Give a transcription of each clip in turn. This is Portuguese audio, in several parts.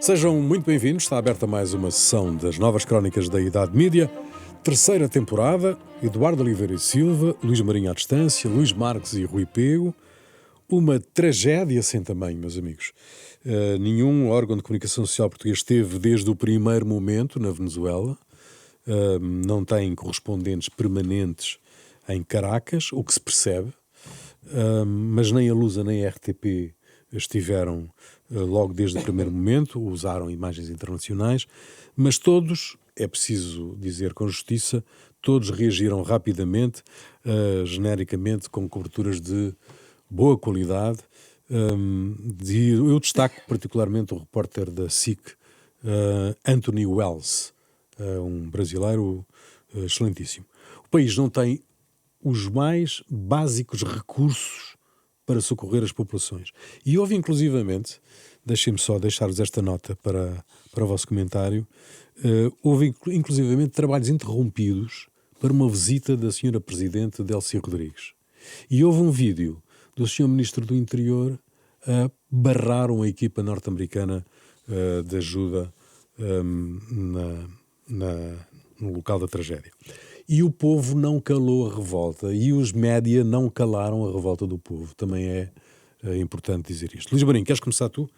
Sejam muito bem-vindos, está aberta mais uma sessão das Novas Crónicas da Idade Mídia, terceira temporada, Eduardo Oliveira e Silva, Luís Marinho à distância, Luís Marques e Rui Pego, uma tragédia sem tamanho, meus amigos. Nenhum órgão de comunicação social português esteve desde o primeiro momento na Venezuela, não tem correspondentes permanentes em Caracas, o que se percebe, mas nem a Lusa nem a RTP estiveram logo desde o primeiro momento, usaram imagens internacionais, mas todos, é preciso dizer com justiça, todos reagiram rapidamente, genericamente, com coberturas de boa qualidade. Eu destaco particularmente o repórter da SIC, Anthony Wells, um brasileiro excelentíssimo. O país não tem os mais básicos recursos para socorrer as populações. E houve inclusivamente, deixem-me só deixar-vos esta nota para o vosso comentário, houve inclusivamente trabalhos interrompidos para uma visita da senhora Presidente Delcy Rodrigues. E houve um vídeo do senhor Ministro do Interior a barrar uma equipa norte-americana de ajuda no local da tragédia. E o povo não calou a revolta, e os média não calaram a revolta do povo. Também é importante dizer isto. Luís Marinho, queres começar tu?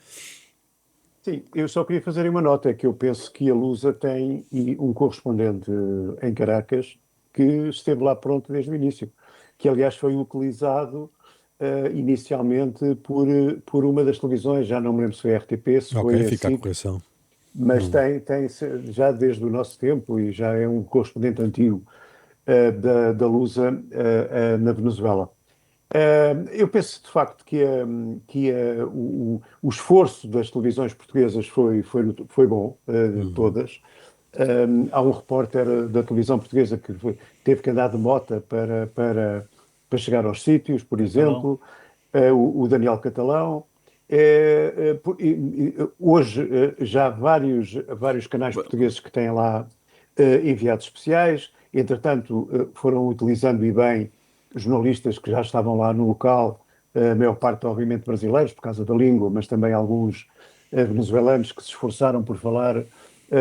Sim, eu só queria fazer uma nota, que eu penso que a Lusa tem um correspondente em Caracas que esteve lá pronto desde o início, que aliás foi utilizado inicialmente por uma das televisões, já não me lembro se foi a RTP, se foi a fica a SIC, correção. mas tem já desde o nosso tempo, e já é um correspondente antigo da Lusa na Venezuela. Eu penso de facto que o esforço das televisões portuguesas foi bom, de todas. Há um repórter da televisão portuguesa que teve que andar de mota para chegar aos sítios, por exemplo, o Daniel Catalão. Hoje já há vários canais portugueses que têm lá enviados especiais. Entretanto, foram utilizando e bem jornalistas que já estavam lá no local, a maior parte obviamente brasileiros por causa da língua, mas também alguns venezuelanos que se esforçaram por falar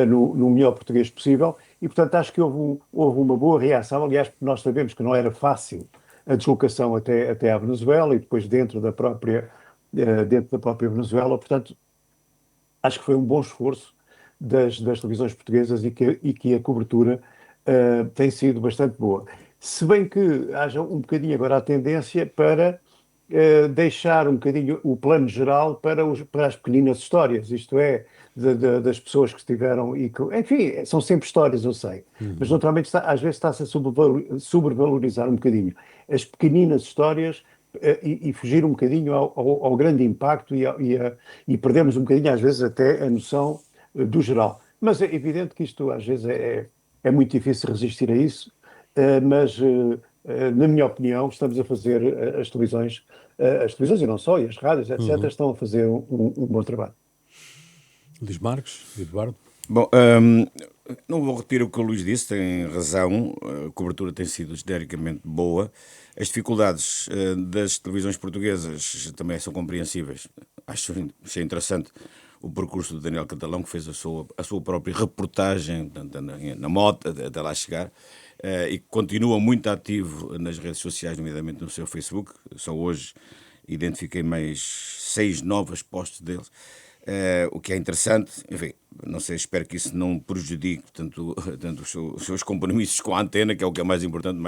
no melhor português possível, e portanto acho que houve uma boa reação. Aliás, nós sabemos que não era fácil a deslocação até à Venezuela e depois dentro da própria Venezuela. Portanto, acho que foi um bom esforço das televisões portuguesas e que a cobertura tem sido bastante boa. Se bem que haja um bocadinho agora a tendência para deixar um bocadinho o plano geral para as pequeninas histórias, isto é, das pessoas que estiveram e que, enfim, são sempre histórias, eu sei, mas naturalmente às vezes está-se a sobrevalorizar um bocadinho as pequeninas histórias e fugir um bocadinho ao grande impacto e perdemos um bocadinho às vezes até a noção do geral. Mas é evidente que isto às vezes é muito difícil resistir a isso, mas na minha opinião estamos a fazer as televisões e não só, e as rádios, etc., estão a fazer um bom trabalho. Luís Marques, Eduardo. Bom, não vou repetir o que o Luís disse, tem razão, a cobertura tem sido genericamente boa. As dificuldades das televisões portuguesas também são compreensíveis. Achei interessante o percurso do Daniel Catalão, que fez a sua própria reportagem na moto até lá chegar, e continua muito ativo nas redes sociais, nomeadamente no seu Facebook. Só hoje identifiquei mais 6 novas posts dele. O que é interessante, enfim, não sei, espero que isso não prejudique tanto os seus compromissos com a antena, que é o que é mais importante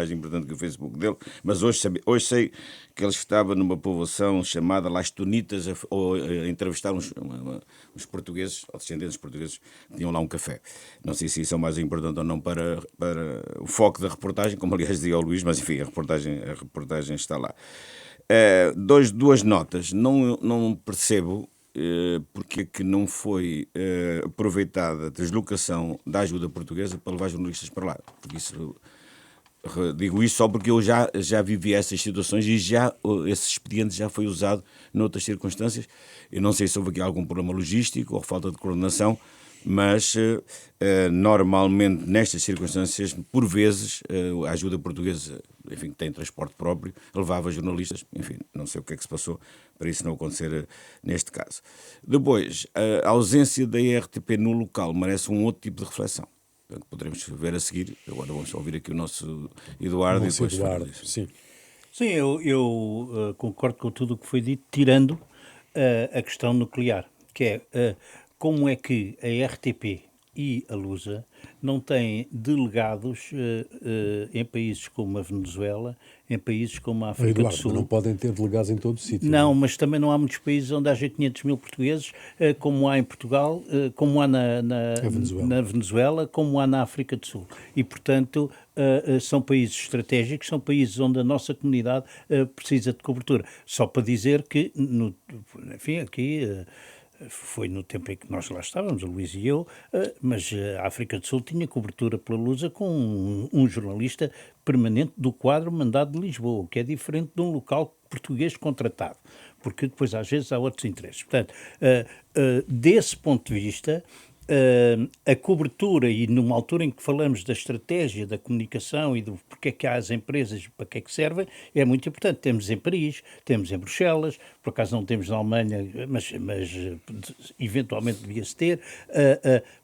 que o Facebook dele, mas hoje sei que ele estava numa povoação chamada Las Tunitas a entrevistar uns portugueses, ou descendentes portugueses, que tinham lá um café. Não sei se isso é o mais importante ou não para o foco da reportagem, como aliás dizia o Luís, mas enfim, a reportagem está lá. Duas notas, não percebo porque é que não foi aproveitada a deslocação da ajuda portuguesa para levar jornalistas para lá. Porque digo isso só porque eu já vivi essas situações e esse expediente já foi usado noutras circunstâncias. Eu não sei se houve aqui algum problema logístico ou falta de coordenação, mas normalmente nestas circunstâncias, por vezes, a ajuda portuguesa, enfim, que tem transporte próprio, levava jornalistas, enfim, não sei o que é que se passou para isso não acontecer neste caso. Depois, a ausência da RTP no local merece um outro tipo de reflexão. Poderemos ver a seguir. Agora vamos ouvir aqui o nosso Eduardo e depois Eduardo, sim. Sim, eu concordo com tudo o que foi dito, tirando a questão nuclear, que é como é que a RTP e a Lusa não têm delegados em países como a Venezuela, em países como a África Eduardo, do Sul. não podem ter delegados em todo o sítio. Não, mas também não há muitos países onde haja 500 mil portugueses, como há em Portugal, como há na Venezuela, como há na África do Sul. E, portanto, são países estratégicos, são países onde a nossa comunidade precisa de cobertura. Só para dizer que, enfim, aqui... Foi no tempo em que nós lá estávamos, o Luís e eu, mas a África do Sul tinha cobertura pela Lusa com um jornalista permanente do quadro mandado de Lisboa, que é diferente de um local português contratado, porque depois às vezes há outros interesses. Portanto, desse ponto de vista, a cobertura, e numa altura em que falamos da estratégia, da comunicação e do porque é que há as empresas, para que é que servem, é muito importante. Temos em Paris, temos em Bruxelas, por acaso não temos na Alemanha, mas eventualmente devia-se ter.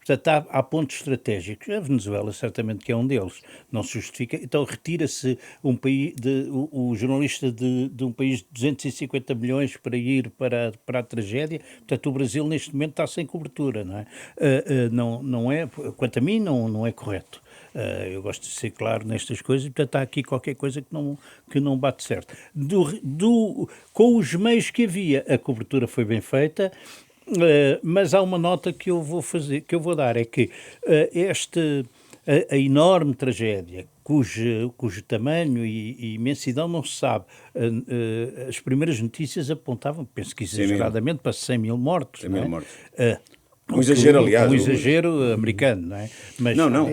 Portanto, há pontos estratégicos. A Venezuela certamente que é um deles. Não se justifica. Então retira-se o jornalista de um país de 250 milhões para ir para a tragédia. Portanto, o Brasil neste momento está sem cobertura, não é? Não é, quanto a mim, não é correto. Eu gosto de ser claro nestas coisas, e portanto há aqui qualquer coisa que não bate certo. Com os meios que havia, a cobertura foi bem feita, mas há uma nota que eu vou dar, é que a enorme tragédia, cujo tamanho e imensidão não se sabe. As primeiras notícias apontavam, penso que exageradamente, para 100 mil mortos. 100 mil mortos. Um exagero, aliás. Um exagero americano, não é? Mas, não.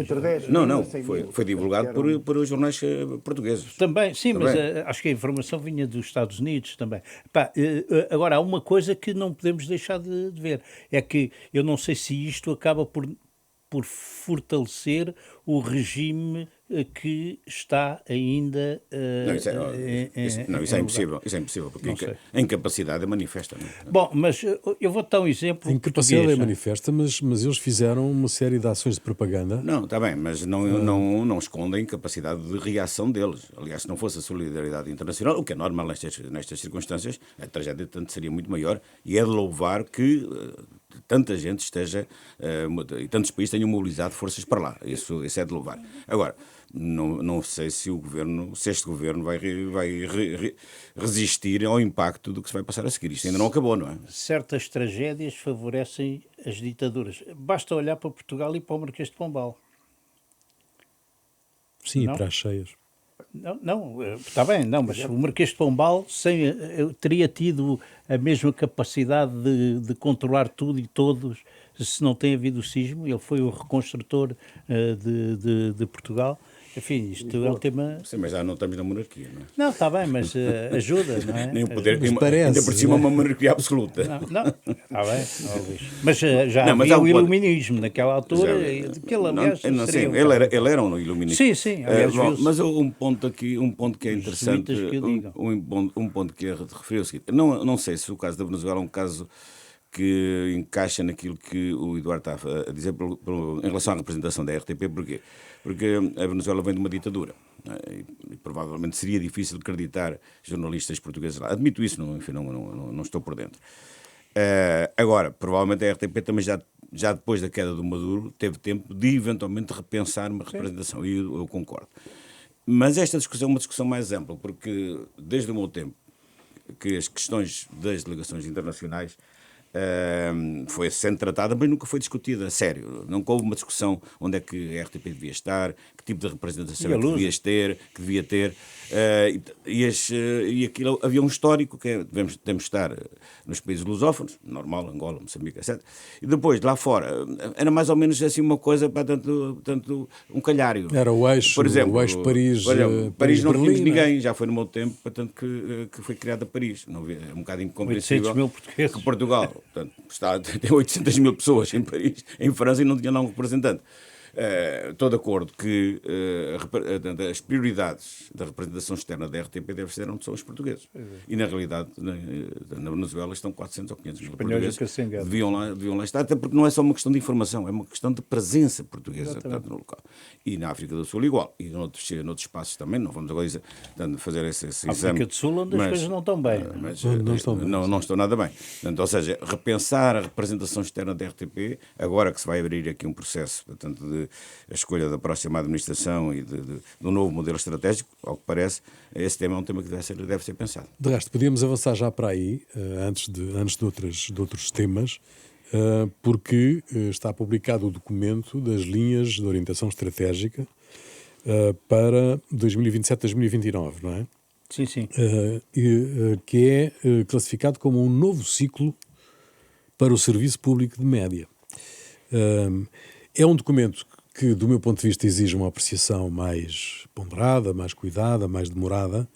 Foi divulgado por os jornais portugueses. Também, sim, mas acho que a informação vinha dos Estados Unidos também. Agora, há uma coisa que não podemos deixar de ver. É que eu não sei se isto acaba por fortalecer o regime que está ainda... Isso é impossível. Isso é impossível, porque a incapacidade é manifesta. Não é? Bom, mas eu vou dar um exemplo. A incapacidade é manifesta, mas eles fizeram uma série de ações de propaganda. Não, está bem, mas não escondem capacidade de reação deles. Aliás, se não fosse a solidariedade internacional, o que é normal nestas circunstâncias, a tragédia tanto seria muito maior, e é de louvar que tanta gente esteja e tantos países tenham mobilizado forças para lá. Isso é de louvar. Agora, não sei se este governo vai resistir ao impacto do que se vai passar a seguir. Isto ainda não acabou, não é? Certas tragédias favorecem as ditaduras. Basta olhar para Portugal e para o Marquês de Pombal. Sim, não? E para as cheias. Não, está bem, mas o Marquês de Pombal teria tido a mesma capacidade de controlar tudo e todos se não tem havido o sismo. Ele foi o reconstrutor de Portugal. Enfim, isto é um tema... Sim, mas já não estamos na monarquia, não é? Não, está bem, mas ajuda, não é? Nem o poder, ainda por cima uma monarquia absoluta. Não, está bem, mas já havia o iluminismo naquela altura. Ele era um iluminista. Sim. Mas um ponto que é interessante, um ponto que é referir o seguinte, não sei se o caso da Venezuela é um caso que encaixa naquilo que o Eduardo está a dizer em relação à representação da RTP. Porquê? Porque a Venezuela vem de uma ditadura, e provavelmente seria difícil acreditar jornalistas portugueses lá. Admito isso, enfim, não estou por dentro. Agora, provavelmente a RTP também já depois da queda do Maduro teve tempo de eventualmente repensar uma representação, e eu concordo. Mas esta discussão é uma discussão mais ampla, porque desde o meu tempo que as questões das delegações internacionais foi sendo tratada, mas nunca foi discutida a sério. Nunca houve uma discussão onde é que a RTP devia estar, que tipo de representação que devia ter. E aquilo havia um histórico que temos de estar nos países lusófonos, normal, Angola, Moçambique, etc. E depois, lá fora, era mais ou menos assim uma coisa, para tanto um calhário. Era o eixo, por exemplo, o eixo Paris. Paris não tínhamos ninguém, já foi no meu tempo, portanto, que foi criada Paris. Não havia, é um bocado incompreensível 800 mil portugueses. Que Portugal Portanto, tem 800 mil pessoas em Paris, em França, e não tinha lá um representante. Estou de acordo que as prioridades da representação externa da RTP devem ser onde são os portugueses. E, na realidade, na Venezuela estão 400 ou 500 mil portugueses. Deviam lá estar, até porque não é só uma questão de informação, é uma questão de presença portuguesa, portanto, no local. E na África do Sul igual. E noutros espaços também, não vamos agora fazer esse exame. África do Sul, onde as coisas não estão bem. Não estão nada bem. Portanto, ou seja, repensar a representação externa da RTP, agora que se vai abrir aqui um processo, portanto, de a escolha da próxima administração e do novo modelo estratégico, ao que parece, esse tema é um tema que deve ser pensado. De resto, podíamos avançar já para aí, antes de outros temas, porque está publicado o documento das linhas de orientação estratégica para 2027-2029, não é? Sim, sim. Que é classificado como um novo ciclo para o serviço público de média. É um documento que, do meu ponto de vista, exige uma apreciação mais ponderada, mais cuidada, mais demorada,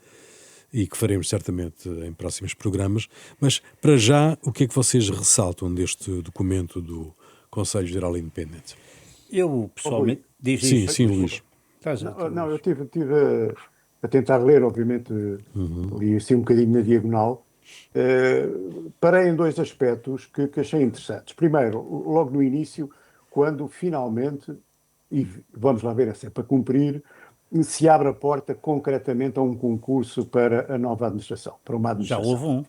e que faremos certamente em próximos programas. Mas, para já, o que é que vocês ressaltam deste documento do Conselho Geral Independente? Eu, pessoalmente... Sim, Luís. Não, eu tive a tentar ler, obviamente, li assim um bocadinho na diagonal. Parei em dois aspectos que achei interessantes. Primeiro, logo no início, quando finalmente, e vamos lá ver, é para cumprir, se abre a porta concretamente a um concurso para a nova administração, para uma administração. Já houve um.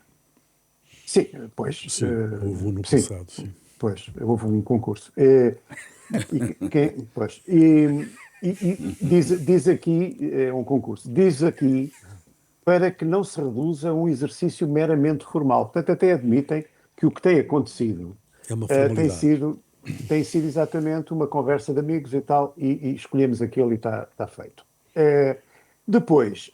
Sim, pois. Sim, houve um no passado, sim. Pois, houve um concurso. Diz aqui, é um concurso, diz aqui para que não se reduza a um exercício meramente formal. Portanto, até admitem que o que tem acontecido é uma formalidade. Tem sido exatamente uma conversa de amigos e tal, e escolhemos aquilo e está feito. Depois,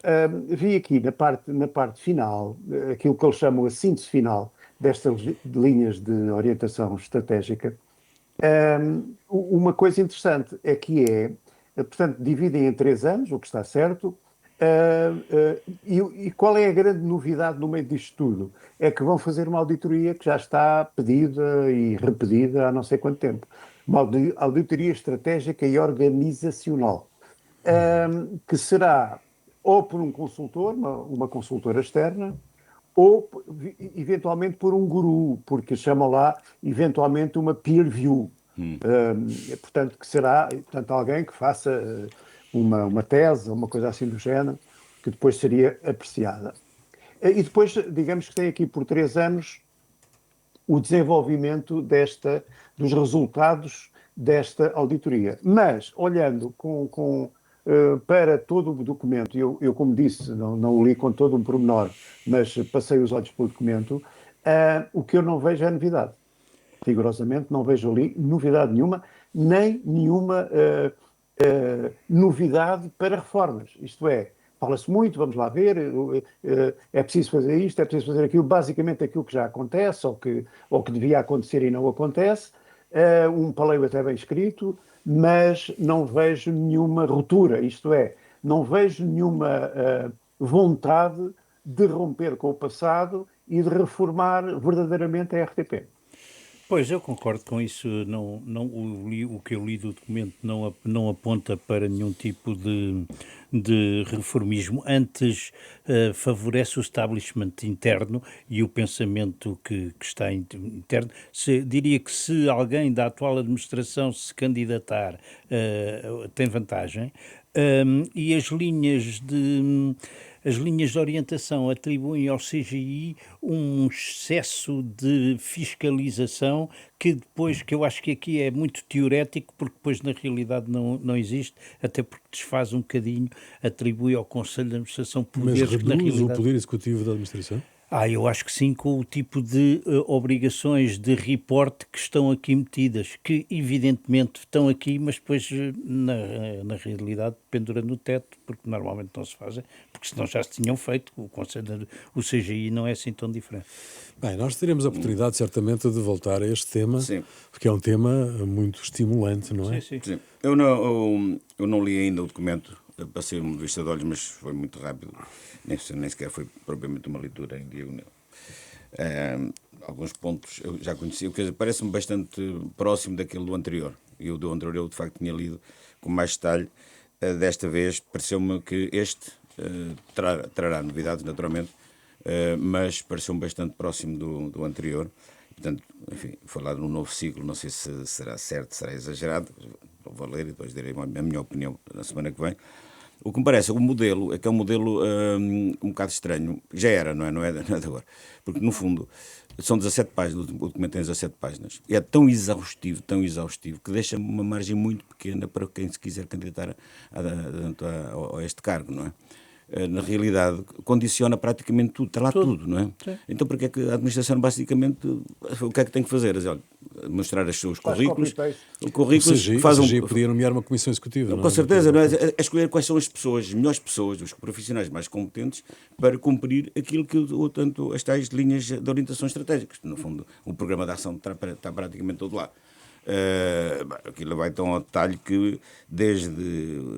vi aqui na parte final, aquilo que eles chamam a síntese final destas linhas de orientação estratégica, uma coisa interessante é que portanto, dividem em 3 anos, o que está certo, e qual é a grande novidade no meio disto tudo? É que vão fazer uma auditoria que já está pedida e repetida há não sei quanto tempo. Uma auditoria estratégica e organizacional, que será ou por um consultor, uma consultora externa, ou eventualmente por um guru, porque chamam lá eventualmente uma peer review. Portanto, que será alguém que faça uma tese, uma coisa assim do género, que depois seria apreciada. E depois, digamos que tem aqui por 3 anos o desenvolvimento dos resultados desta auditoria. Mas, olhando para todo o documento, eu como disse, não o li com todo um pormenor, mas passei os olhos pelo documento, o que eu não vejo é novidade. Rigorosamente, não vejo ali novidade nenhuma, nem nenhuma novidade para reformas. Isto é, fala-se muito, vamos lá ver, é preciso fazer isto, é preciso fazer aquilo, basicamente aquilo que já acontece, ou que devia acontecer e não acontece, um paleio até bem escrito, mas não vejo nenhuma ruptura, isto é, não vejo nenhuma vontade de romper com o passado e de reformar verdadeiramente a RTP. Pois, eu concordo com isso. O que eu li do documento não aponta para nenhum tipo de reformismo. Antes, favorece o establishment interno e o pensamento que está interno. Diria que se alguém da atual administração se candidatar, tem vantagem. E as linhas de orientação atribuem ao CGI um excesso de fiscalização que eu acho que aqui é muito teorético, porque depois na realidade não existe, até porque desfaz um bocadinho, atribui ao Conselho de Administração poderes. Mas reduz o poder executivo da administração? Eu acho que sim, com o tipo de obrigações de reporte que estão aqui metidas, que evidentemente estão aqui, mas depois na realidade penduram no teto, porque normalmente não se fazem, porque senão já se tinham feito, o CGI não é assim tão diferente. Bem, nós teremos a oportunidade certamente de voltar a este tema, sim, porque é um tema muito estimulante, não é? Sim. Eu não li ainda o documento, passei uma vista de olhos, mas foi muito rápido, nem sequer foi propriamente uma leitura em diagonal. Alguns pontos eu já conhecia, parece-me bastante próximo daquele do anterior. E o do anterior eu, de facto, tinha lido com mais detalhe. Desta vez, pareceu-me que este trará novidades, naturalmente, mas pareceu-me bastante próximo do anterior. Portanto, enfim, falar num novo ciclo, não sei se será certo, será exagerado. Vou ler e depois darei a minha opinião na semana que vem. O que me parece, o modelo, é que é um modelo um bocado estranho. Já era, não é de agora. Porque, no fundo, são 17 páginas, o documento tem 17 páginas. E é tão exaustivo, que deixa uma margem muito pequena para quem se quiser candidatar a este cargo, não é? Na realidade, condiciona praticamente tudo, está lá tudo, não é? Sim. Então, porque é que a administração, basicamente, o que é que tem que fazer? Olha, mostrar os seus currículos. Currículos que fazem. Podia nomear uma comissão executiva. Com certeza, não é? É escolher quais são as pessoas, as melhores pessoas, os profissionais mais competentes para cumprir aquilo que, tanto as tais linhas de orientação estratégicas. No fundo, o programa de ação está praticamente todo lá. Aquilo vai tão ao detalhe que desde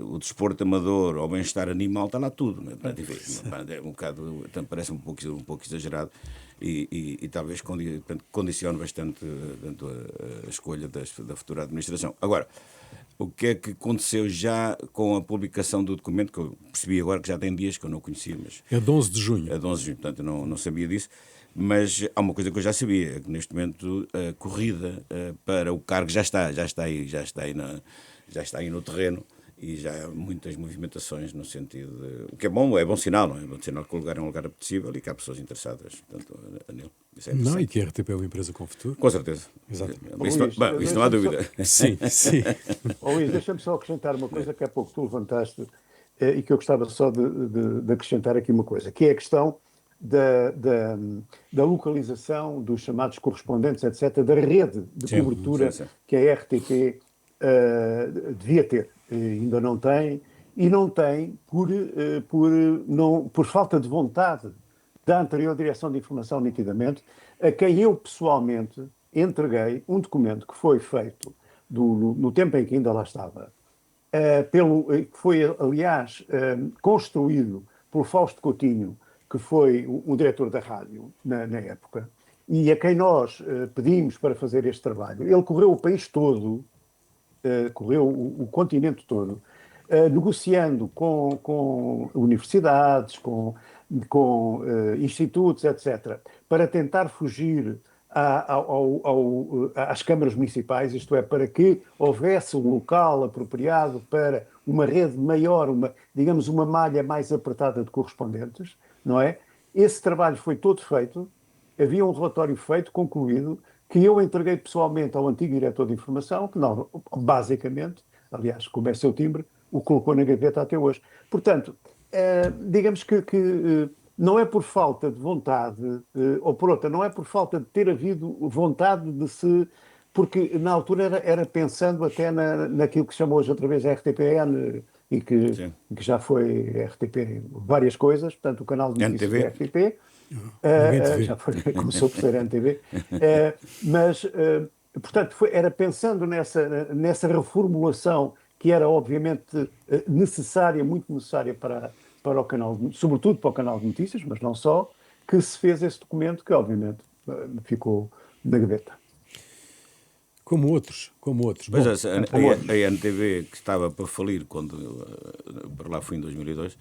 o desporto amador ao bem-estar animal está lá tudo, né? É um bocado, parece um pouco exagerado e talvez condicione bastante a escolha da futura administração. Agora, o que é que aconteceu já com a publicação do documento, que eu percebi agora que já tem dias que eu não conhecia, mas é de 11 de junho. É de 11 de junho, portanto eu não sabia disso. Mas há uma coisa que eu já sabia, que neste momento a corrida para o cargo já está aí no terreno e já há muitas movimentações no sentido de... O que é bom sinal, não é? É bom sinal que o lugar é um lugar apetecível e que há pessoas interessadas, portanto, nele. Não, e que a RTP é uma empresa com futuro. Com certeza. Exato. Isso não há dúvida. Sim. Luís, deixa-me só acrescentar uma coisa que há pouco tu levantaste e que eu gostava só de acrescentar aqui uma coisa, que é a questão da localização dos chamados correspondentes, etc., da rede de cobertura que a RTP devia ter. Ainda não tem, e não tem por falta de vontade da anterior Direção de Informação, nitidamente, a quem eu pessoalmente entreguei um documento que foi feito no tempo em que ainda lá estava, que foi, aliás, construído pelo Fausto Coutinho, que foi o diretor da rádio na época, e a quem nós pedimos para fazer este trabalho. Ele correu o país todo, correu o continente todo, negociando com universidades, com institutos, etc., para tentar fugir às câmaras municipais, isto é, para que houvesse um local apropriado para uma rede maior, digamos, uma malha mais apertada de correspondentes, não é? Esse trabalho foi todo feito, havia um relatório feito, concluído, que eu entreguei pessoalmente ao antigo diretor de informação, que não, basicamente, aliás, como é seu timbre, o colocou na gaveta até hoje. Portanto, digamos que não é por falta de vontade, ou por outra, não é por falta de ter havido vontade de se... Porque na altura era pensando até naquilo que se chamou hoje outra vez a RTPN, e que já foi RTP várias coisas, portanto o canal de notícias da RTP, já começou por ser NTV, mas, portanto, era pensando nessa reformulação que era obviamente necessária, muito necessária para o canal, sobretudo para o canal de notícias, mas não só, que se fez esse documento que obviamente ficou na gaveta. Como outros. Pois a NTV, que estava para falir quando por lá fui em 2002,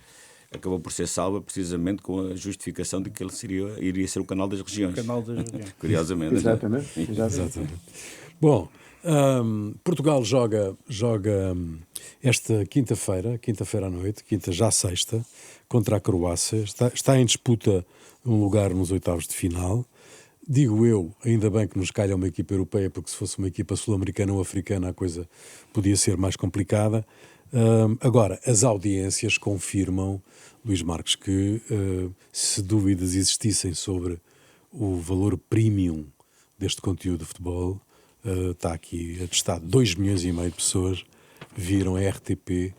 acabou por ser salva precisamente com a justificação de que ele iria ser o canal das regiões. Curiosamente. Exatamente. Bom, Portugal joga esta quinta-feira à noite, já sexta, contra a Croácia. Está em disputa um lugar nos oitavos de final. Digo eu, ainda bem que nos calha uma equipa europeia, porque se fosse uma equipa sul-americana ou africana a coisa podia ser mais complicada. Agora, as audiências confirmam, Luís Marques, que se dúvidas existissem sobre o valor premium deste conteúdo de futebol, está aqui atestado, 2,5 milhões de pessoas viram a RTP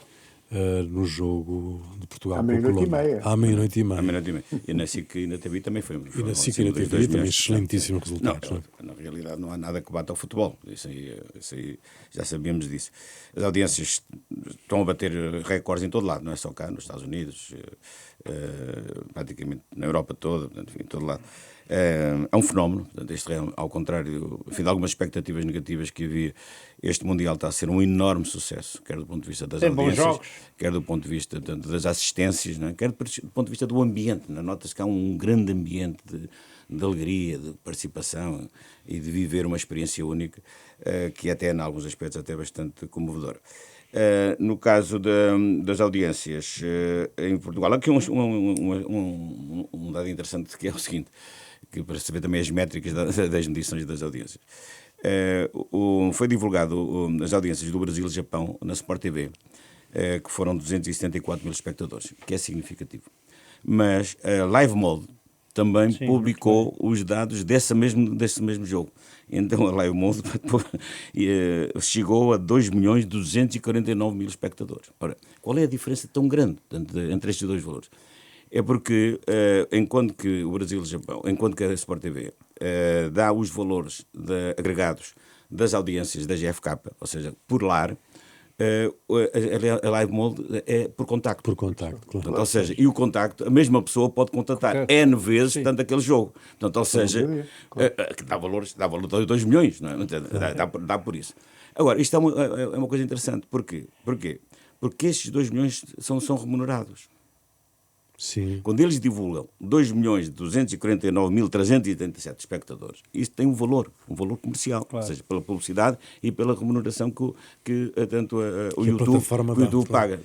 no jogo de Portugal com a Colômbia. À meia-noite e meia. E na SIC e na TV também foi. E na SIC e na TV também excelentíssimos resultados. Na realidade não há nada que bata ao futebol. Isso aí já sabíamos disso. As audiências estão a bater recordes em todo lado, não é só cá, nos Estados Unidos, praticamente na Europa toda, enfim, em todo lado. É um fenómeno, ao contrário, enfim, de algumas expectativas negativas que havia, este Mundial está a ser um enorme sucesso, quer do ponto de vista das audiências, quer do ponto de vista das assistências, não é? Quer do ponto de vista do ambiente. Nota-se que há um grande ambiente de alegria, de participação e de viver uma experiência única, que até, em alguns aspectos, até bastante comovedora. No caso das audiências em Portugal, há aqui um dado interessante, que é o seguinte, que para saber também as métricas das medições das audiências. Foi divulgado as audiências do Brasil e Japão na Sport TV, que foram 274 mil espectadores, que é significativo. Mas a Live Mode também publicou os dados desse mesmo jogo. Então a Live Mode chegou a 2.249.000 espectadores. Ora, qual é a diferença tão grande entre estes dois valores? É porque, enquanto que o Brasil e o Japão, enquanto que a Sport TV dá os valores agregados das audiências da GFK, ou seja, por lar, a Live Mode é por contacto. Por contacto, claro. Portanto, ou seja, e o contacto, a mesma pessoa pode contatar N vezes, portanto, aquele jogo. Portanto, ou seja, dá valor de 2 milhões, não é? Dá por isso. Agora, isto é uma coisa interessante. Porquê? Porque estes 2 milhões são remunerados. Sim. Quando eles divulgam 2.249.387 espectadores, isso tem um valor comercial, ou seja, pela publicidade e pela remuneração que tanto o YouTube paga.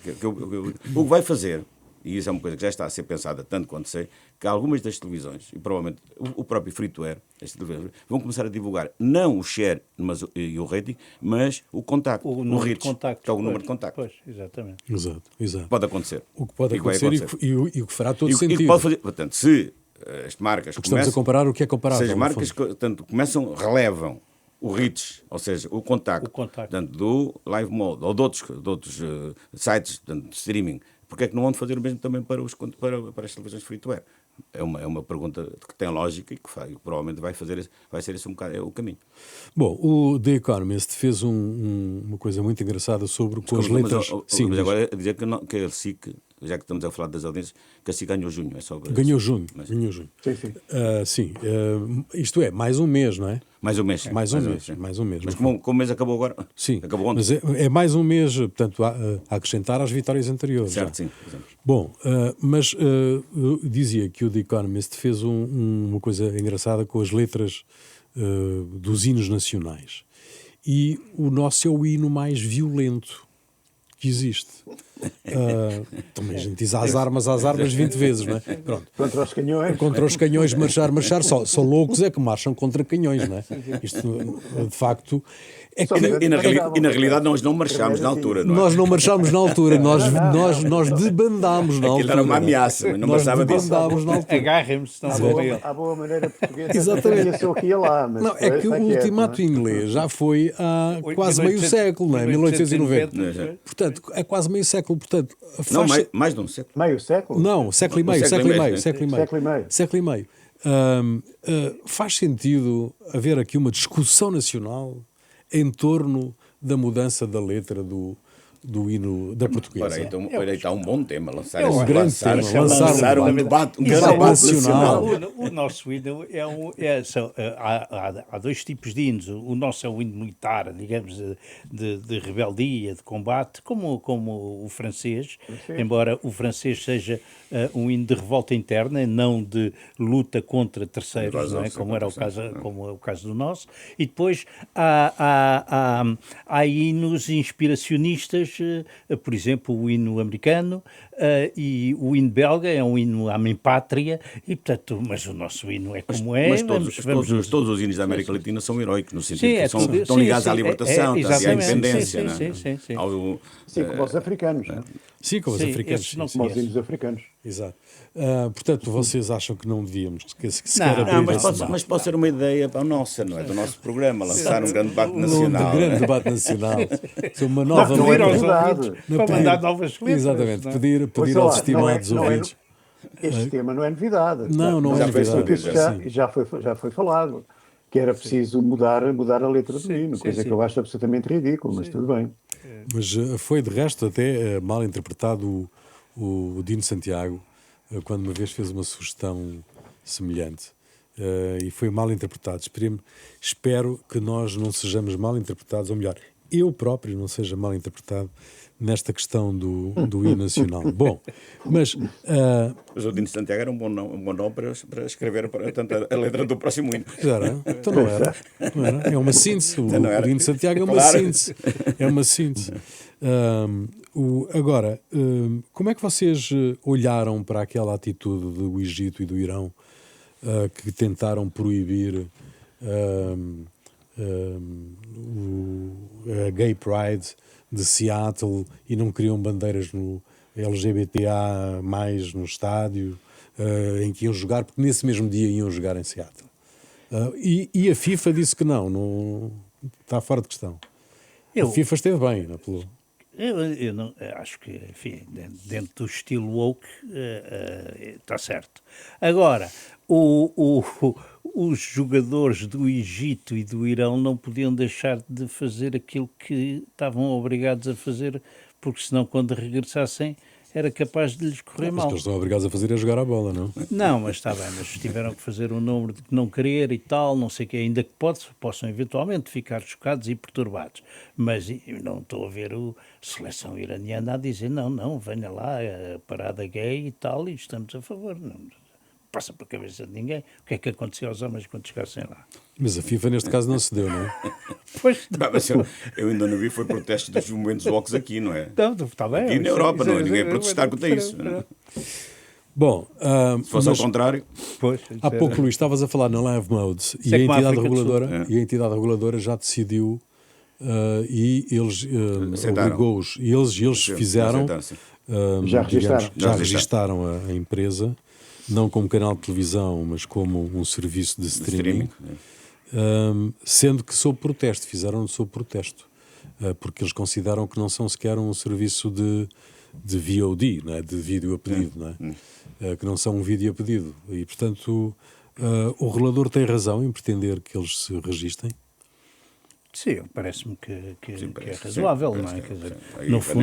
O que vai fazer, e isso é uma coisa que já está a ser pensada tanto quanto sei, que algumas das televisões, e provavelmente o próprio free-to-air, vão começar a divulgar não o share e o rating, mas o contacto, o reach, que é o número de contactos. Pois, exatamente. Exato. Pode acontecer. O que pode acontecer e o que fará todo sentido. E o que pode fazer, portanto, se as marcas estamos a comparar o que é comparável. Se as marcas relevam o reach, ou seja, o contacto. Portanto, do Live Mode ou de outros sites de streaming, porque é que não vão fazer o mesmo também para as televisões free-to-air? É uma pergunta que tem lógica e que provavelmente vai ser esse um bocado o caminho. Bom, o The Economist fez uma coisa muito engraçada sobre com as letras... Mas agora dizer que a SIC, já que estamos a falar das audiências, que a SIC ganhou junho. Ganhou junho. Sim. Isto é, mais um mês, não é? Mais um mês. Mais um mês. Mas como o mês acabou agora? Sim. Acabou ontem. Mas é mais um mês, portanto, a acrescentar às vitórias anteriores. Certo, sim. Bom, mas dizia que o The Economist fez uma coisa engraçada com as letras dos hinos nacionais. E o nosso é o hino mais violento que existe. Também a gente diz às armas 20 vezes, não é? Pronto. Contra os canhões. Marchar. Só loucos é que marcham contra canhões, não é? Isto, de facto... E na realidade nós não marchámos na altura, não é? Nós não marchámos na altura, nós debandámos na altura. Aquilo era uma ameaça, mas não passava disso. Agarrem-se, à boa maneira portuguesa. Exatamente. Eu ia lá, mas não, é que o ultimato inglês já foi há quase meio século, não é? 1890. Portanto, é quase meio século. Portanto, não, mais de um século. Meio século? Não, século e meio. Faz sentido haver aqui uma discussão nacional em torno da mudança da letra do hino da portuguesa. Então está um bom tema. Lançar um grande tema. Lançar um debate nacional. O nosso hino há dois tipos de hinos. O nosso é o hino militar, digamos, de rebeldia, de combate, como o francês, embora o francês seja um hino de revolta interna, não de luta contra terceiros, não é? Como é o caso do nosso. E depois há hinos inspiracionistas, por exemplo, o hino americano e o hino belga é um hino à minha pátria, e portanto, mas o nosso hino é como mas todos os hinos da América Latina são heróicos, no sentido que estão ligados à libertação, à independência. Sim, como os africanos. Sim, como os africanos. Como os hinos africanos. Exato. Portanto, vocês acham que não devíamos mas pode ser uma ideia para a nossa, não é? Do nosso programa, lançar um grande debate nacional. Um grande debate nacional. Uma nova para mandar novas letras. Exatamente. Pedir aos estimados ouvintes. Este tema não é novidade. Não é novidade. Já foi falado. Que era preciso mudar a letra do hino, coisa que eu acho absolutamente ridícula, mas tudo bem. Mas foi, de resto, até mal interpretado o Dino Santiago, quando uma vez fez uma sugestão semelhante. e foi mal interpretado. Espero que nós não sejamos mal interpretados, ou melhor, eu próprio não seja mal interpretado nesta questão do hino nacional. Bom, mas... Mas o Dino de Santiago era um bom nome para escrever tanto a letra do próximo hino. Era? Então não era. Não era. É uma síntese. O Dino de Santiago é uma Claro. síntese. É uma síntese. Agora, como é que vocês olharam para aquela atitude do Egito e do Irão que tentaram proibir a Gay Pride de Seattle e não queriam bandeiras no LGBTA mais no estádio em que iam jogar, porque nesse mesmo dia iam jogar em Seattle. E a FIFA disse que não está fora de questão. A FIFA esteve bem, não é? Eu não, acho que, enfim, dentro do estilo woke está certo. Agora, os jogadores do Egito e do Irão não podiam deixar de fazer aquilo que estavam obrigados a fazer, porque senão quando regressassem era capaz de lhes correr Mas mal. o que eles estão obrigados a fazer é jogar a bola, não? Não, mas está bem, mas tiveram que fazer um número de não querer e tal, não sei o quê, ainda que possam eventualmente ficar chocados e perturbados. Mas eu não estou a ver a seleção iraniana a dizer não, venha lá, a parada gay e tal, e estamos a favor. Não passa pela cabeça de ninguém. O que é que aconteceu aos homens quando chegassem lá? Mas a FIFA neste caso não se deu, não é? Pois Mas eu ainda não vi, foi protestos dos movimentos woke aqui, não é? não, está bem. Aqui na Europa, não é? Ninguém a protestar contra isso. Bom, Se fosse ao contrário... Pois, há pouco, Luís, estavas a falar na Live Mode e a entidade reguladora já decidiu e eles obrigou-os e eles fizeram, já registaram a empresa, não como canal de televisão, mas como um serviço de streaming, sendo que sob protesto, fizeram-no sob protesto, porque eles consideram que não são sequer um serviço de VOD, não é? De vídeo a pedido, não é? Que não são um vídeo a pedido. E, portanto, o relator tem razão em pretender que eles se registrem. Sim, parece-me que é razoável, não é? Quer dizer,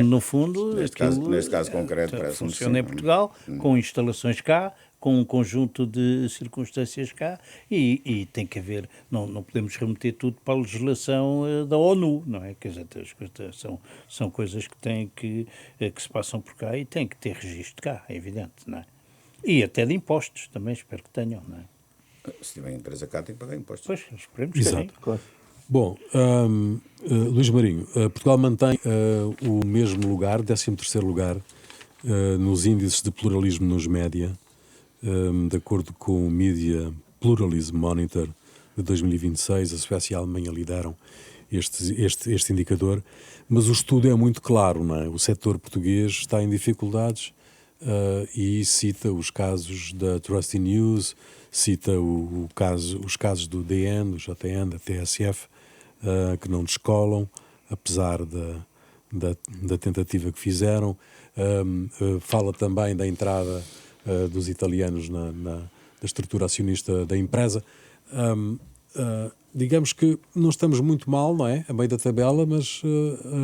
no fundo, neste caso concreto, funciona em Portugal, com instalações cá, com um conjunto de circunstâncias cá, e tem que haver, não podemos remeter tudo para a legislação da ONU, não é? Quer dizer, são coisas que se passam por cá e têm que ter registro cá, é evidente, não é? E até de impostos também, espero que tenham, não é? Se tiver empresa cá, tem que pagar impostos. Pois, esperemos que sim. Claro. Bom, Luís Marinho, Portugal mantém o mesmo lugar, 13º lugar, nos índices de pluralismo nos média, de acordo com o Media Pluralism Monitor de 2026. A Suécia e a Alemanha lideram este indicador, mas o estudo é muito claro, não é? O setor português está em dificuldades e cita os casos da Trusty News, cita os casos do DN, do JN, da TSF, que não descolam, apesar da tentativa que fizeram. Fala também da entrada dos italianos da estrutura acionista da empresa. Digamos que não estamos muito mal, não é? A meio da tabela, mas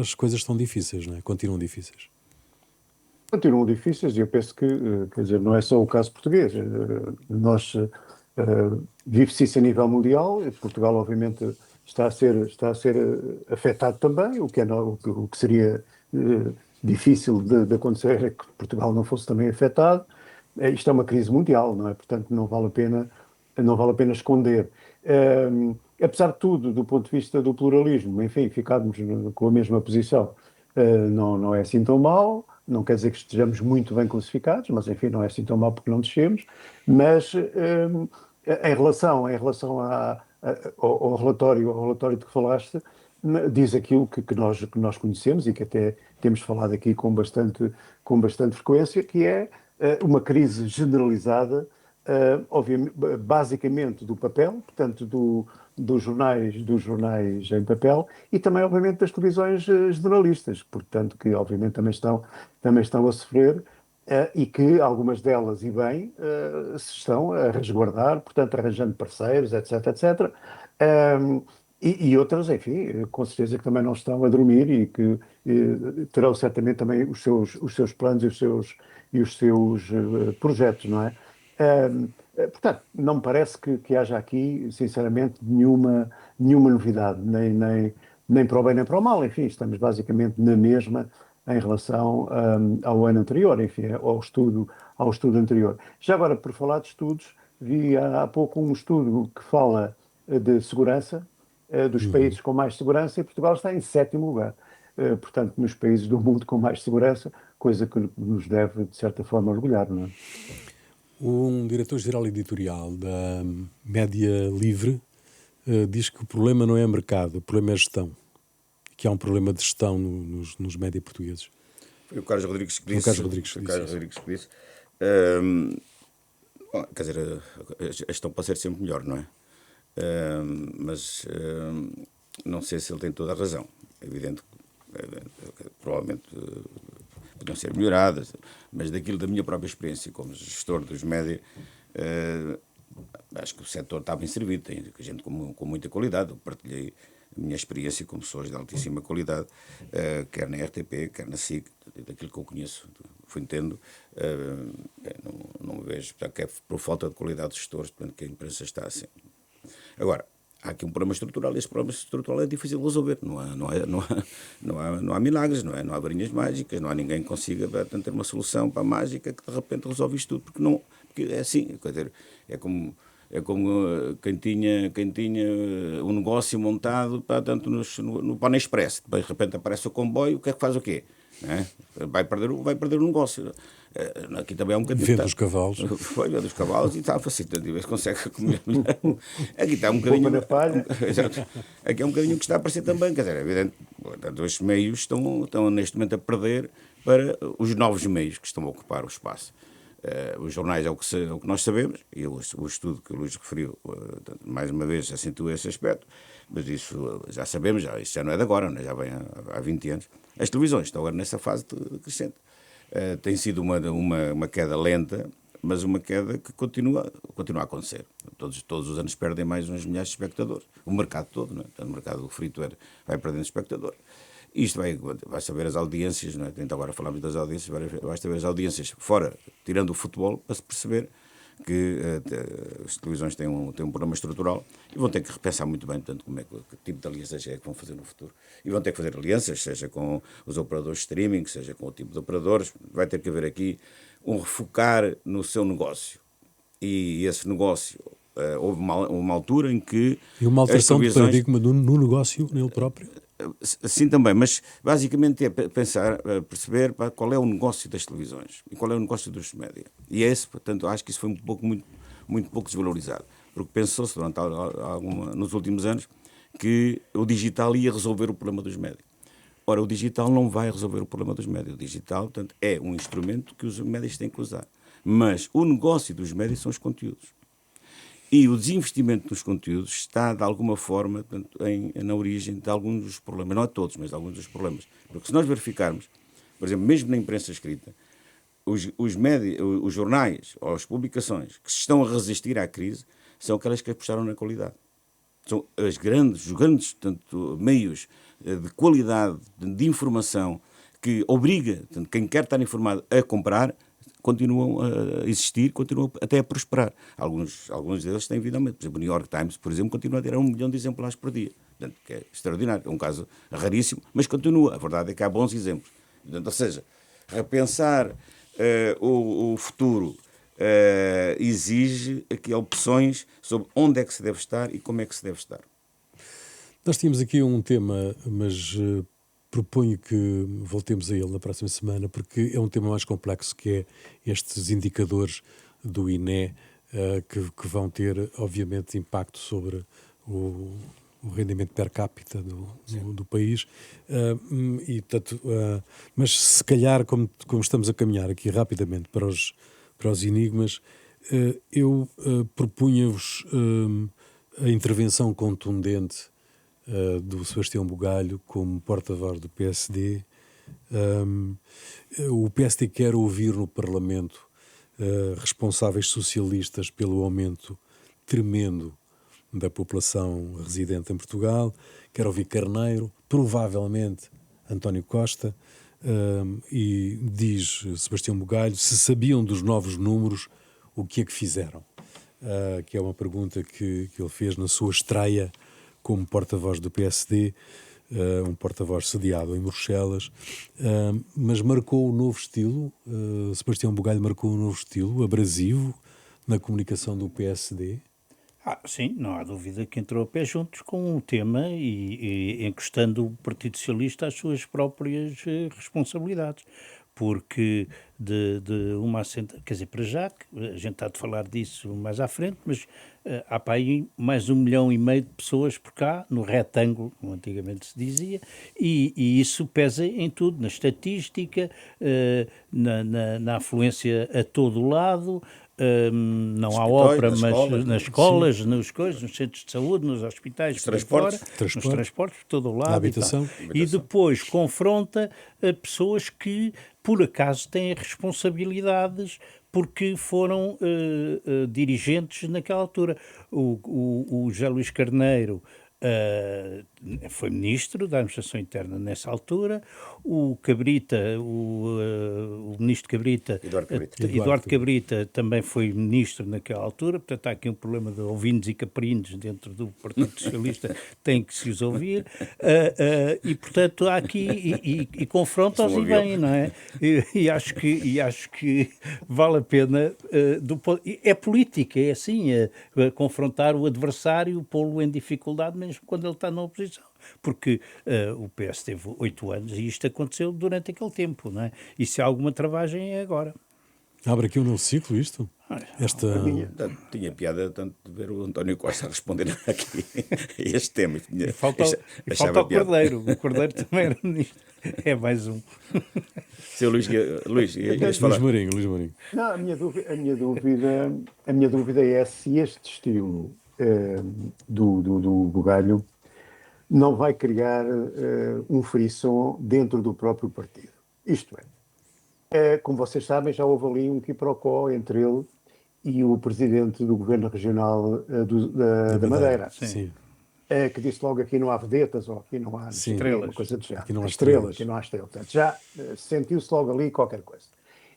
as coisas estão difíceis, não é? Continuam difíceis. Continuam difíceis e eu penso que, quer dizer, não é só o caso português. Nós vive-se isso a nível mundial. Portugal, obviamente, está a ser afetado também, o que seria difícil de acontecer é que Portugal não fosse também afetado. Isto é uma crise mundial, não é? Portanto, não vale a pena esconder. Apesar de tudo, do ponto de vista do pluralismo, enfim, ficarmos com a mesma posição, não é assim tão mal. Não quer dizer que estejamos muito bem classificados, mas enfim, não é assim tão mal porque não descemos. Mas em relação ao relatório de que falaste, diz aquilo que nós conhecemos e que até temos falado aqui com bastante frequência, que é uma crise generalizada, obviamente, basicamente do papel, portanto dos jornais em papel e também, obviamente, das televisões generalistas, portanto, que obviamente também estão a sofrer e que algumas delas, e bem, se estão a resguardar, portanto, arranjando parceiros, etc, etc. E outras, enfim, com certeza que também não estão a dormir e que terão certamente também os seus planos e os seus projetos, não é? Portanto, não me parece que haja aqui, sinceramente, nenhuma novidade, nem para o bem nem para o mal. Enfim, estamos basicamente na mesma em relação ao ano anterior, enfim, ao estudo anterior. Já agora, por falar de estudos, vi há pouco um estudo que fala de segurança, dos países com mais segurança, e Portugal está em sétimo lugar. Portanto, nos países do mundo com mais segurança, coisa que nos deve, de certa forma, orgulhar, não é? Um diretor-geral editorial da Média Livre diz que o problema não é mercado, o problema é gestão. Que há um problema de gestão nos média portugueses. Foi o Carlos Rodrigues que disse. O Carlos Rodrigues que disse. Bom, quer dizer, a gestão pode ser sempre melhor, não é? Mas não sei se ele tem toda a razão. É evidente que provavelmente podiam ser melhoradas, mas da minha própria experiência como gestor dos média, acho que o setor está bem servido, tem gente com muita qualidade. Eu partilhei a minha experiência com pessoas de altíssima qualidade, quer na RTP, quer na SIC, daquilo que eu conheço, fui entendo, não me vejo, que é por falta de qualidade de gestores, portanto, que a imprensa está assim. Agora, há aqui um problema estrutural, e esse problema estrutural é difícil de resolver, não há milagres, não há varinhas mágicas, não há ninguém que consiga ter uma solução para a mágica que de repente resolve isto tudo, porque é assim, quer dizer, é como quem tinha um negócio montado tanto no Pão Express, depois de repente aparece o comboio, o que é que faz o quê? É? Vai perder o negócio. Aqui também é um bocadinho. Vende os cavalos. Foi, vende os cavalos e está facilitando, a ver se consegue comer melhor. Aqui está um bocadinho. Na palha. Exato. Aqui é um bocadinho que está a aparecer também, quer dizer, é evidente, portanto, os meios estão neste momento a perder para os novos meios que estão a ocupar o espaço. Os jornais é o que nós sabemos, e o estudo que o Luís referiu, mais uma vez, acentua esse aspecto, mas isso já sabemos, isso já não é de agora, já vem há 20 anos. As televisões estão agora nessa fase crescente. Tem sido uma queda lenta, mas uma queda que continua a acontecer. Todos os anos perdem mais uns milhares de espectadores. O mercado todo, não é? O mercado do free-to-air vai perdendo espectadores. Isto vai saber as audiências, não é? Então agora falamos das audiências, vai saber as audiências fora, tirando o futebol, para se perceber que as televisões têm um problema estrutural e vão ter que repensar muito bem, portanto, que tipo de alianças é que vão fazer no futuro. E vão ter que fazer alianças, seja com os operadores de streaming, seja com o tipo de operadores. Vai ter que haver aqui um refocar no seu negócio. E esse negócio, houve uma altura em que... E uma alteração de paradigma no negócio, nele próprio? Sim, também, mas basicamente é pensar, perceber qual é o negócio das televisões e qual é o negócio dos média. E portanto, acho que isso foi muito pouco desvalorizado, porque pensou-se nos últimos anos que o digital ia resolver o problema dos média. Ora, o digital não vai resolver o problema dos média. O digital, portanto, é um instrumento que os médias têm que usar. Mas o negócio dos médias são os conteúdos. E o desinvestimento nos conteúdos está, de alguma forma, na origem de alguns dos problemas. Não a todos, mas de alguns dos problemas. Porque se nós verificarmos, por exemplo, mesmo na imprensa escrita, os jornais ou as publicações que se estão a resistir à crise são aquelas que apostaram na qualidade. São os grandes portanto, meios de qualidade, de informação, que obriga portanto, quem quer estar informado a comprar, continuam a existir, continuam até a prosperar. Alguns deles têm vindo a aumento. Por exemplo, o New York Times, por exemplo, continua a ter 1 milhão de exemplares por dia. Portanto, que é extraordinário. É um caso raríssimo, mas continua. A verdade é que há bons exemplos. Portanto, ou seja, repensar o futuro exige aqui opções sobre onde é que se deve estar e como é que se deve estar. Nós tínhamos aqui um tema, mas proponho que voltemos a ele na próxima semana, porque é um tema mais complexo, que é estes indicadores do INE, que vão ter, obviamente, impacto sobre o rendimento per capita do país. Mas se calhar, como estamos a caminhar aqui rapidamente para os enigmas, eu propunha-vos a intervenção contundente do Sebastião Bugalho como porta-voz do PSD. O PSD quer ouvir no Parlamento responsáveis socialistas pelo aumento tremendo da população residente em Portugal, quer ouvir Carneiro, provavelmente António Costa, e diz Sebastião Bugalho, se sabiam dos novos números, o que é que fizeram? Que é uma pergunta que ele fez na sua estreia como porta-voz do PSD, um porta-voz sediado em Bruxelas, mas marcou um novo estilo. Sebastião Bugalho marcou um novo estilo, abrasivo, na comunicação do PSD. Sim, não há dúvida que entrou a pé juntos com o tema e encostando o Partido Socialista às suas próprias responsabilidades. Porque de uma assenta, quer dizer, para já, a gente está a falar disso mais à frente, mas há para aí mais 1,5 milhão de pessoas por cá, no retângulo, como antigamente se dizia, e isso pesa em tudo, na estatística, na afluência a todo o lado. Não há ópera, mas nas escolas, nos centros de saúde, nos hospitais, nos transportes, por todo o lado. Na habitação. E depois confronta pessoas que, por acaso, têm responsabilidades porque foram dirigentes naquela altura. O José Luís Carneiro foi ministro da Administração Interna nessa altura, o Cabrita, o ministro Cabrita, Eduardo Cabrita também foi ministro naquela altura, portanto há aqui um problema de ouvintes e caprinos dentro do Partido Socialista, tem que se os ouvir, e portanto há aqui, e confronta-os e bem, não é? E acho que vale a pena, é política, é assim, confrontar o adversário, pô-lo em dificuldade, mesmo quando ele está na oposição. Porque o PS teve 8 anos e isto aconteceu durante aquele tempo, não é? E se há alguma travagem é agora. Abre aqui um novo ciclo, isto? Tinha piada tanto de ver o António Costa responder aqui a este tema. Falta o Cordeiro. O Cordeiro também era ministro. É mais um. Seu Luís, Luís Marinho. Não, a minha dúvida é se este estilo do Bugalho não vai criar um frisson dentro do próprio partido. Isto é, como vocês sabem, já houve ali um quiprocó entre ele e o presidente do Governo Regional da Madeira. Sim. Que disse logo: aqui não há vedetas, ou aqui não há estrelas. Uma coisa de já. Aqui não há estrelas. Aqui não há estrelas. Portanto, já sentiu-se logo ali qualquer coisa.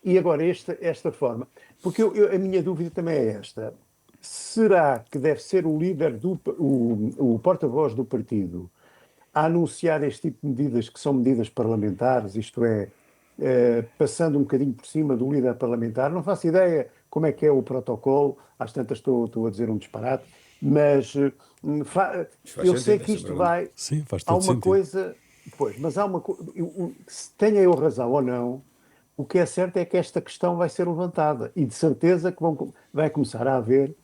E agora esta forma, porque a minha dúvida também é esta: será que deve ser o líder, o porta-voz do partido, a anunciar este tipo de medidas que são medidas parlamentares, isto é, passando um bocadinho por cima do líder parlamentar? Não faço ideia como é que é o protocolo, às tantas estou a dizer um disparate, mas eu sei que isto vai... Sim, faz há todo uma sentido. coisa... Pois, mas há uma coisa... Se tenha eu razão ou não, o que é certo é que esta questão vai ser levantada e de certeza que vai começar a haver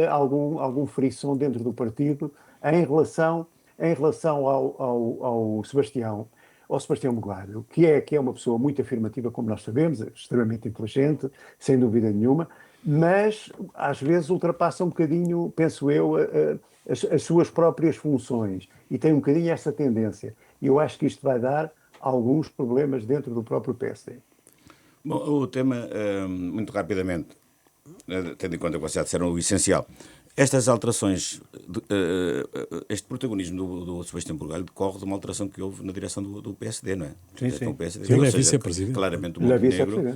algum frisson dentro do partido em relação ao Sebastião Bugalho, que é uma pessoa muito afirmativa, como nós sabemos, extremamente inteligente, sem dúvida nenhuma, mas às vezes ultrapassa um bocadinho, penso eu, as suas próprias funções e tem um bocadinho essa tendência. E eu acho que isto vai dar alguns problemas dentro do próprio PSD. Bom, o tema, muito rapidamente, tendo em conta que vocês já disseram o essencial, estas alterações, este protagonismo do Sebastião Bugalho decorre de uma alteração que houve na direção do PSD, não é? Sim. O PSD, ele é vice-presidente. Claramente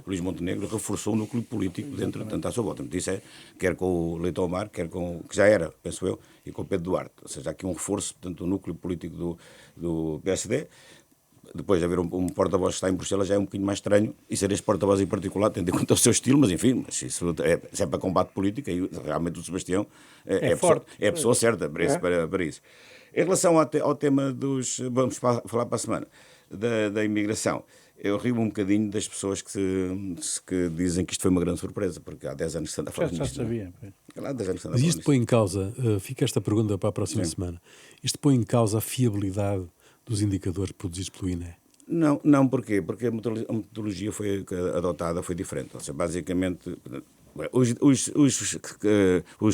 Luís Montenegro reforçou o núcleo político dentro, tanto à sua volta. Isso é, quer com o Leitão Amar, quer com, que já era, penso eu, e com o Pedro Duarte. Ou seja, há aqui um reforço, portanto, do núcleo político do PSD. Depois de haver um porta-voz que está em Bruxelas já é um bocadinho mais estranho, e ser este porta-voz em particular, tendo em conta o seu estilo, mas enfim, isso é para combate político, e realmente o Sebastião é a pessoa certa para isso. Em relação ao tema vamos falar para a semana, da imigração, eu rio um bocadinho das pessoas que dizem que isto foi uma grande surpresa, porque há 10 anos que se anda a falar disto. Já sabia. Mas isto põe em causa, fica esta pergunta para a próxima semana, isto põe em causa a fiabilidade dos indicadores produzidos pelo INE? Não, porquê? Porque a metodologia adotada foi diferente. Ou seja, basicamente, os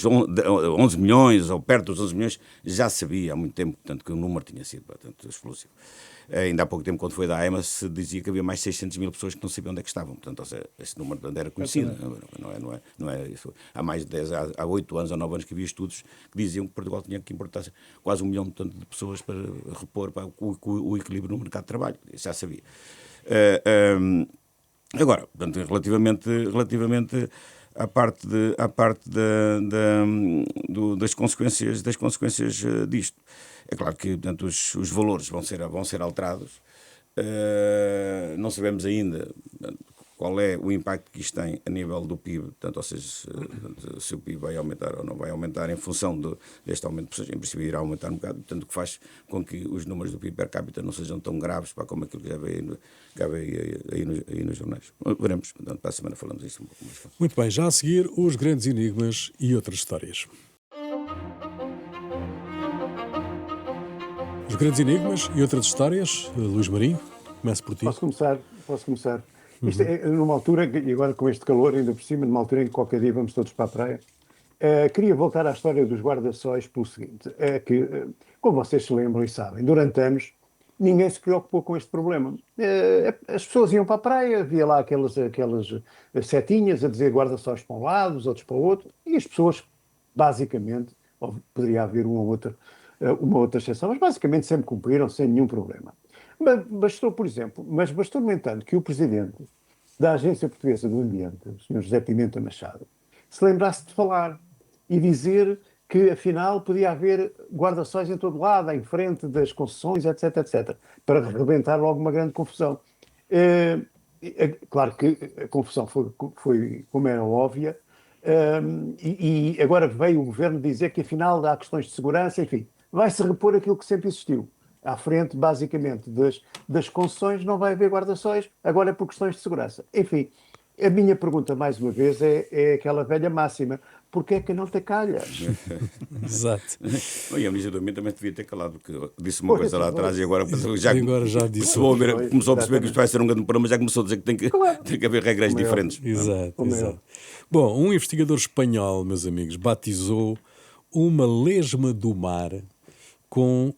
11 milhões, ou perto dos 11 milhões, já sabia há muito tempo, portanto, que o número tinha sido bastante explosivo. Ainda há pouco tempo, quando foi da AEMA, se dizia que havia mais de 600 mil pessoas que não sabiam onde é que estavam. Portanto, ou seja, esse número era conhecido. Não é isso. Há mais de 10, há 8 anos ou 9 anos que havia estudos que diziam que Portugal tinha que importar quase 1 milhão de pessoas para repor o equilíbrio no mercado de trabalho. Isso já sabia. Agora, portanto, relativamente das consequências disto. É claro que, portanto, os valores vão ser alterados. Não sabemos ainda qual é o impacto que isto tem a nível do PIB, portanto, ou seja, se o PIB vai aumentar ou não vai aumentar em função deste aumento de pessoas. Em princípio irá aumentar um bocado, portanto, o que faz com que os números do PIB per capita não sejam tão graves como aquilo que já veio aí nos jornais. Veremos, portanto, para a semana falamos disso um pouco mais. Muito bem, já a seguir, os grandes enigmas e outras histórias. Os grandes enigmas e outras histórias, Luís Marinho, começo por ti. Posso começar. Isto é numa altura, e agora com este calor ainda por cima, numa altura em que qualquer dia vamos todos para a praia. Queria voltar à história dos guarda-sóis pelo seguinte, como vocês se lembram e sabem, durante anos ninguém se preocupou com este problema. As pessoas iam para a praia, havia lá aquelas setinhas a dizer guarda-sóis para um lado, os outros para o outro, e as pessoas, basicamente, poderia haver uma outra exceção, mas basicamente sempre cumpriram sem nenhum problema. Bastou, no entanto, que o presidente da Agência Portuguesa do Ambiente, o Sr. José Pimenta Machado, se lembrasse de falar e dizer que, afinal, podia haver guarda-sóis em todo lado, em frente das concessões, etc., etc., para rebentar logo uma grande confusão. Claro que a confusão foi como era óbvia, e agora veio o governo dizer que, afinal, há questões de segurança, enfim, vai-se repor aquilo que sempre existiu. À frente, basicamente, das concessões não vai haver guarda-sóis, agora é por questões de segurança. Enfim, a minha pergunta, mais uma vez, é aquela velha máxima: porquê é que não te calhas? Exato. E a Ministra do Ambiente também devia ter calado, porque disse uma coisa lá atrás e agora já disse. Começou a perceber que isto vai ser um grande problema, já começou a dizer que tem que haver regras diferentes. Exato. Bom, um investigador espanhol, meus amigos, batizou uma lesma do mar com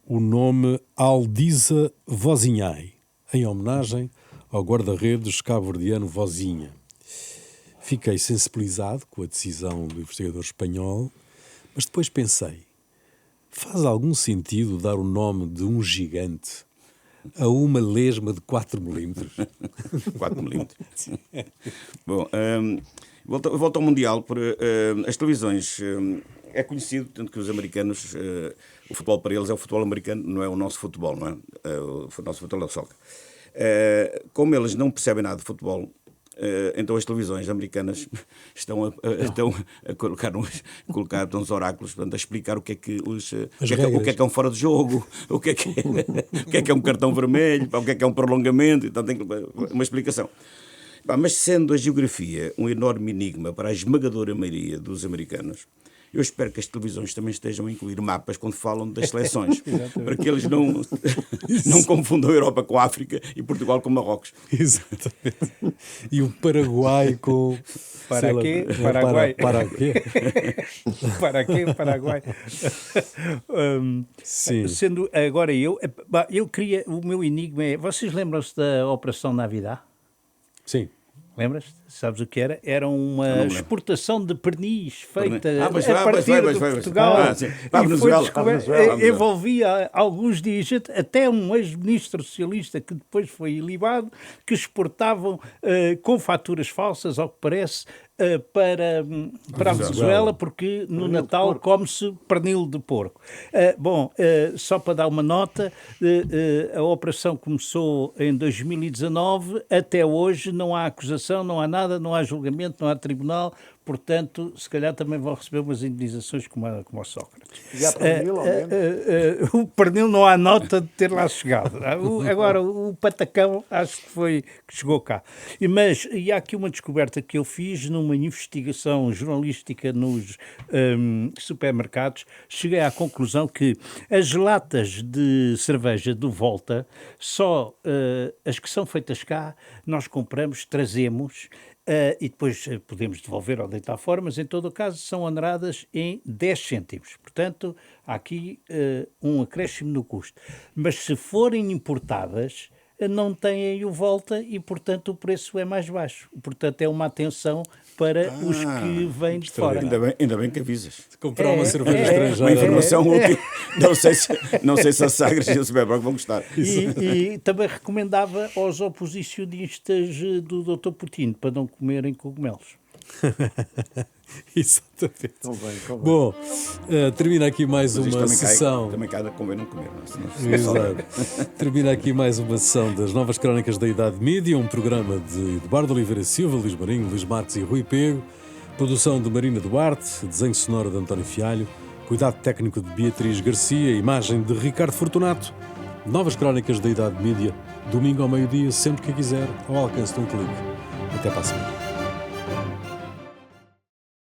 o nome Aldiza Vozinhai, em homenagem ao guarda-redes cabo-verdiano Vozinha. Fiquei sensibilizado com a decisão do investigador espanhol, mas depois pensei, faz algum sentido dar o nome de um gigante a uma lesma de 4 milímetros? 4 milímetros. Bom, volta ao Mundial, por as televisões... É conhecido, tanto que os americanos, o futebol para eles é o futebol americano, não é o nosso futebol, não é? O nosso futebol é o soccer. Como eles não percebem nada de futebol, então as televisões americanas estão a colocar uns oráculos, portanto, a explicar o que é que é um fora de jogo, o que é um cartão vermelho, o que é um prolongamento, então tem uma explicação. Mas sendo a geografia um enorme enigma para a esmagadora maioria dos americanos, eu espero que as televisões também estejam a incluir mapas quando falam das seleções, para que eles não confundam a Europa com a África e Portugal com Marrocos. Exatamente. E o Paraguai com... Para quê? Paraguai. Para quê? Para quê? Paraguai. Sim. Sendo agora eu queria... O meu enigma é... Vocês lembram-se da Operação Navidad? Sim. Lembras-te? Sabes o que era? Era uma exportação de pernis feita a partir de Portugal. Envolvia alguns dirigentes, até um ex-ministro socialista que depois foi ilibado, que exportavam com faturas falsas, ao que parece, para a Venezuela, porque no Natal come-se pernil de porco. Só para dar uma nota, a operação começou em 2019, até hoje não há acusação, não há nada, não há julgamento, não há tribunal, portanto, se calhar também vão receber umas indenizações como o Sócrates. E há pernil, ao menos? O pernil não há nota de ter lá chegado. Agora, o patacão acho que chegou cá. Mas há aqui uma descoberta que eu fiz numa investigação jornalística nos supermercados. Cheguei à conclusão que as latas de cerveja do Volta, só as que são feitas cá, nós compramos, trazemos, e depois podemos devolver ou deitar fora, mas em todo o caso são oneradas em 10 cêntimos. Portanto, há aqui um acréscimo no custo. Mas se forem importadas, não têm o Volta e, portanto, o preço é mais baixo. Portanto, é uma atenção para os que vêm de fora. Ainda bem que avisas. Comprar uma cerveja estrangeira. Uma informação útil. Não sei se a Sagres e o Superbrock vão gostar. E também recomendava aos oposicionistas do Dr. Putin para não comerem cogumelos. Exatamente. Convém. Bom, termina aqui mais Mas isto uma também sessão. Também cada convém não comer. Não é? Exato. Termina aqui mais uma sessão das Novas Crónicas da Idade Mídia, um programa de Eduardo Oliveira Silva, Luís Marinho, Luís Marques e Rui Pego, produção de Marina Duarte, desenho sonoro de António Fialho, cuidado técnico de Beatriz Garcia, imagem de Ricardo Fortunato. Novas Crónicas da Idade Mídia, domingo ao meio-dia, sempre que quiser, ao alcance de um clique. Até para a semana.